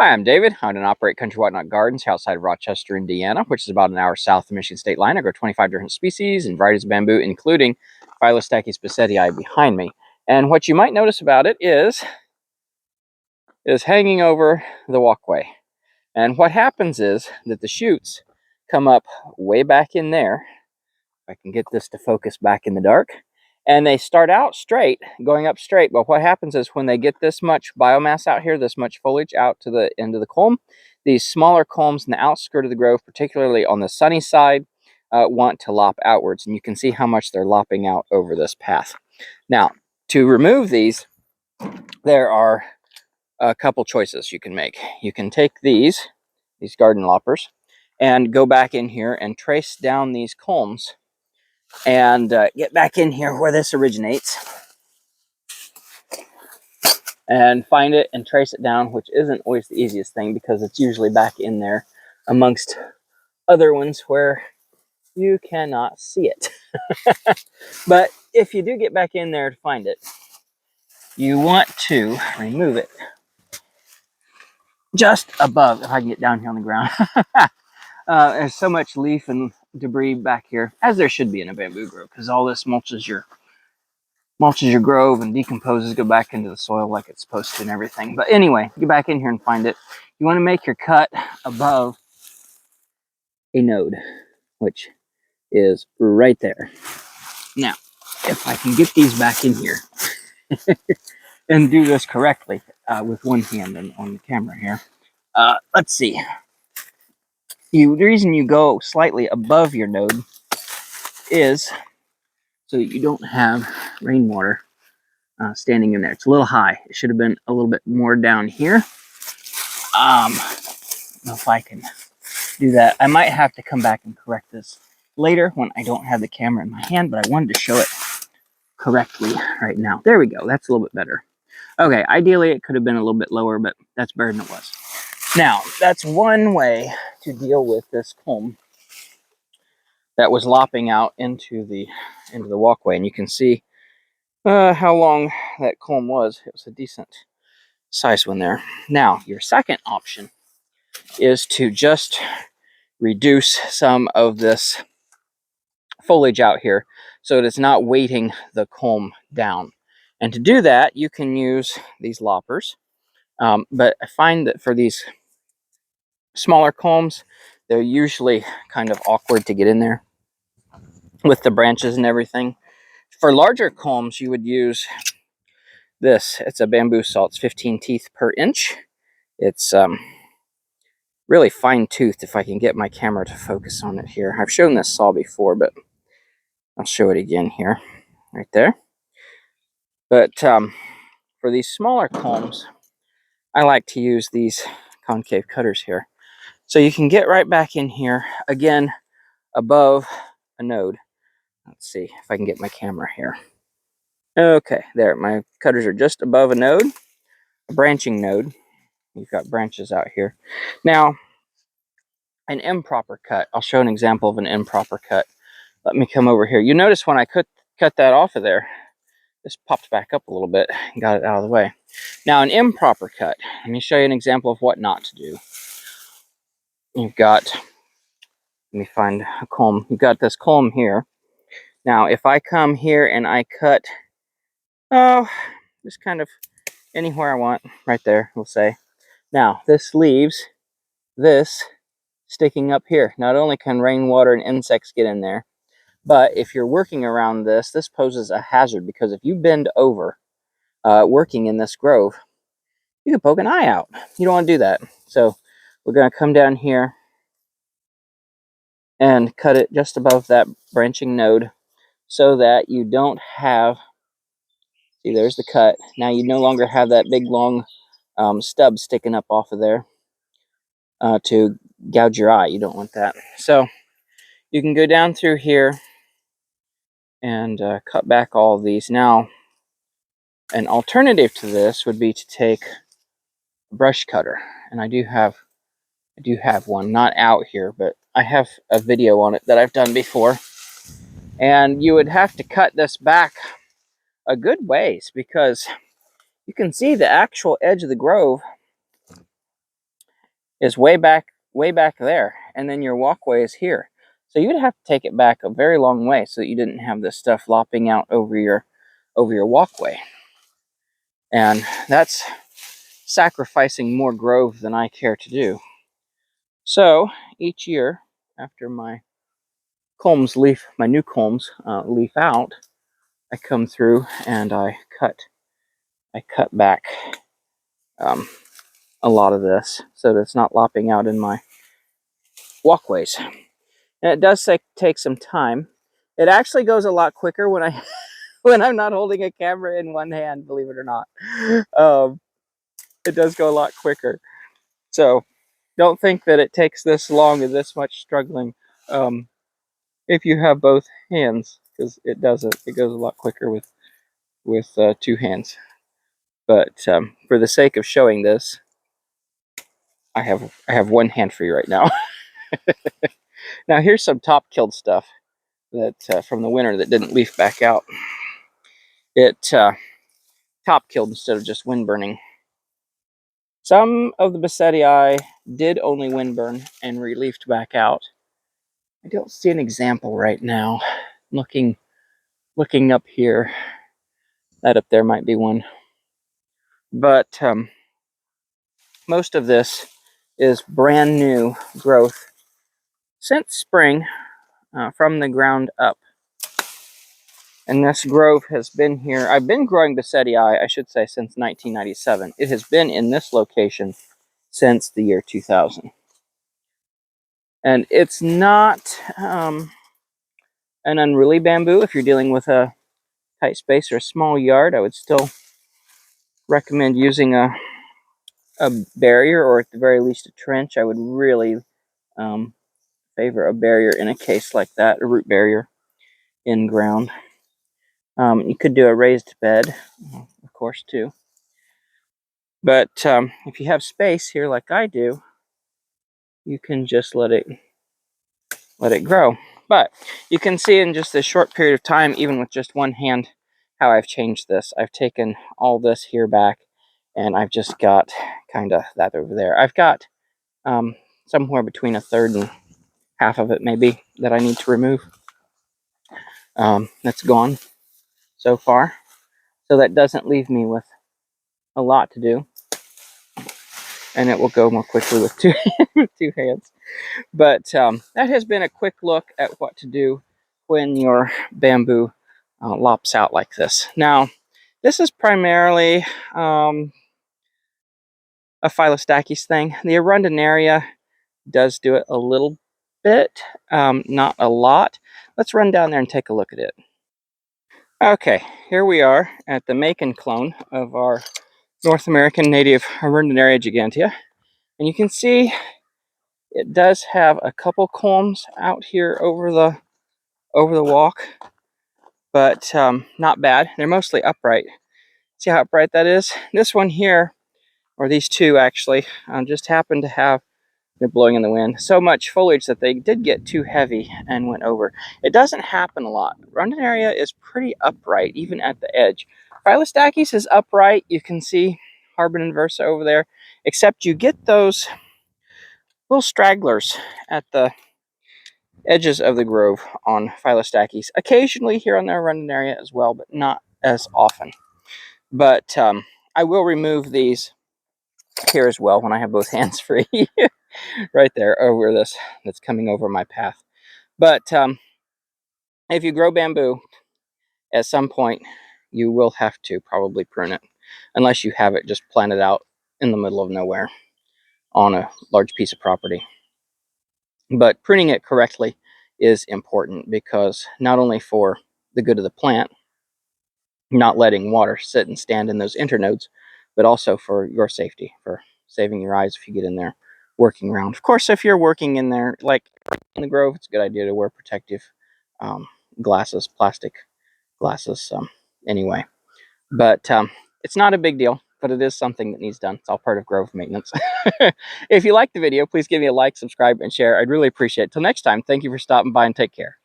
Hi, I'm David. I own and operate Country Whatnot Gardens here outside of Rochester, Indiana, which is about an hour south of the Michigan state line. I grow 25 different species and varieties of bamboo, including Phylostachys basseti behind me. And what you might notice about it is hanging over the walkway. And what happens is that the shoots come up way back in there. If I can get this to focus back in the dark. And they start out straight, going up straight. But what happens is when they get this much biomass out here, this much foliage out to the end of the culm, these smaller culms in the outskirt of the grove, particularly on the sunny side, want to lop outwards. And you can see how much they're lopping out over this path. Now, to remove these, there are a couple choices you can make. You can take these garden loppers, and go back in here and trace down these culms and get back in here where this originates and find it and trace it down, which isn't always the easiest thing because it's usually back in there amongst other ones where you cannot see it. But if you do get back in there to find it, you want to remove it just above, if I can get down here on the ground. There's so much leaf and debris back here, as there should be in a bamboo grove, because all this mulches your grove and decomposes, go back into the soil like it's supposed to and everything. But anyway, get back in here and find it. You want to make your cut above a node, which is right there. Now, if I can get these back in here and do this correctly with one hand on the camera here. Let's see. The reason you go slightly above your node is so that you don't have rainwater standing in there. It's a little high. It should have been a little bit more down here. I don't know if I can do that. I might have to come back and correct this later when I don't have the camera in my hand, but I wanted to show it correctly right now. There we go. That's a little bit better. Okay, ideally it could have been a little bit lower, but that's better than it was. Now, that's one way to deal with this culm that was lopping out into the walkway, and you can see how long that culm was. It was a decent size one there. Now, your second option is to just reduce some of this foliage out here so that it's not weighting the culm down. And to do that, you can use these loppers. But I find that for these smaller culms, they're usually kind of awkward to get in there with the branches and everything. For larger culms, you would use this. It's a bamboo saw. It's 15 teeth per inch. It's really fine-toothed, if I can get my camera to focus on it here. I've shown this saw before, but I'll show it again here, right there. But for these smaller culms, I like to use these concave cutters here. So you can get right back in here, again, above a node. Let's see if I can get my camera here. Okay, there, my cutters are just above a node, a branching node. You've got branches out here. Now, an improper cut. I'll show an example of an improper cut. Let me come over here. You notice when I cut that off of there, this pops back up a little bit and got it out of the way. Now, an improper cut. Let me show you an example of what not to do. You've got, let me find a culm. You've got this culm here. Now, if I come here and I cut, just kind of anywhere I want, right there, we'll say. Now, this leaves this sticking up here. Not only can rainwater and insects get in there, but if you're working around this, this poses a hazard because if you bend over working in this grove, you can poke an eye out. You don't want to do that. So we're going to come down here and cut it just above that branching node so that you don't have, see, there's the cut. Now you no longer have that big long stub sticking up off of there to gouge your eye. You don't want that. So you can go down through here and cut back all of these. Now, an alternative to this would be to take a brush cutter, and I do have one, not out here, but I have a video on it that I've done before. And you would have to cut this back a good ways because you can see the actual edge of the grove is way back there, and then your walkway is here. So you'd have to take it back a very long way so that you didn't have this stuff lopping out over your walkway. And that's sacrificing more grove than I care to do. So each year, after my culms leaf, my new culms leaf out, I come through and I cut back a lot of this so that it's not lopping out in my walkways. And it does take some time. It actually goes a lot quicker when I when I'm not holding a camera in one hand, believe it or not. It does go a lot quicker. So don't think that it takes this long and this much struggling if you have both hands, because it doesn't. It goes a lot quicker with two hands. But for the sake of showing this, I have one hand free right now. Now here's some top killed stuff that from the winter that didn't leaf back out. It top killed instead of just wind burning. Some of the Bessetii did only wind burn and re-leafed back out. I don't see an example right now. Looking up here, that up there might be one. But most of this is brand new growth since spring from the ground up. And this grove has been here. I've been growing Bessetii, I should say, since 1997. It has been in this location since the year 2000. And it's not an unruly bamboo. If you're dealing with a tight space or a small yard, I would still recommend using a barrier, or at the very least a trench. I would really favor a barrier in a case like that, a root barrier in ground. You could do a raised bed, of course, too. But if you have space here like I do, you can just let it grow. But you can see in just a short period of time, even with just one hand, how I've changed this. I've taken all this here back, and I've just got kind of that over there. I've got somewhere between a third and half of it maybe that I need to remove. That's gone so far. So that doesn't leave me with a lot to do. And it will go more quickly with two hands. But that has been a quick look at what to do when your bamboo lops out like this. Now, this is primarily a Phyllostachys thing. The arundinaria does do it a little bit, not a lot. Let's run down there and take a look at it. Okay, here we are at the Macon clone of our North American native Arundinaria gigantea. And you can see it does have a couple culms out here over the walk, but not bad. They're mostly upright. See how upright that is? This one here, or these two actually, just happened to have, they're blowing in the wind, so much foliage that they did get too heavy and went over. It doesn't happen a lot. Rundinaria is pretty upright, even at the edge. Phyllostachys is upright. You can see Harbin and Versa over there, except you get those little stragglers at the edges of the grove on Phyllostachys. Occasionally here on the Arundinaria as well, but not as often. But I will remove these here as well when I have both hands free. Right there over this that's coming over my path. But if you grow bamboo, at some point you will have to probably prune it, unless you have it just planted out in the middle of nowhere on a large piece of property. But pruning it correctly is important, because not only for the good of the plant, not letting water sit and stand in those internodes, but also for your safety, for saving your eyes if you get in there working around. Of course, if you're working in there, like in the grove, it's a good idea to wear protective glasses, plastic glasses, anyway. But it's not a big deal, but it is something that needs done. It's all part of grove maintenance. If you liked the video, please give me a like, subscribe, and share. I'd really appreciate it. Till next time, thank you for stopping by, and take care.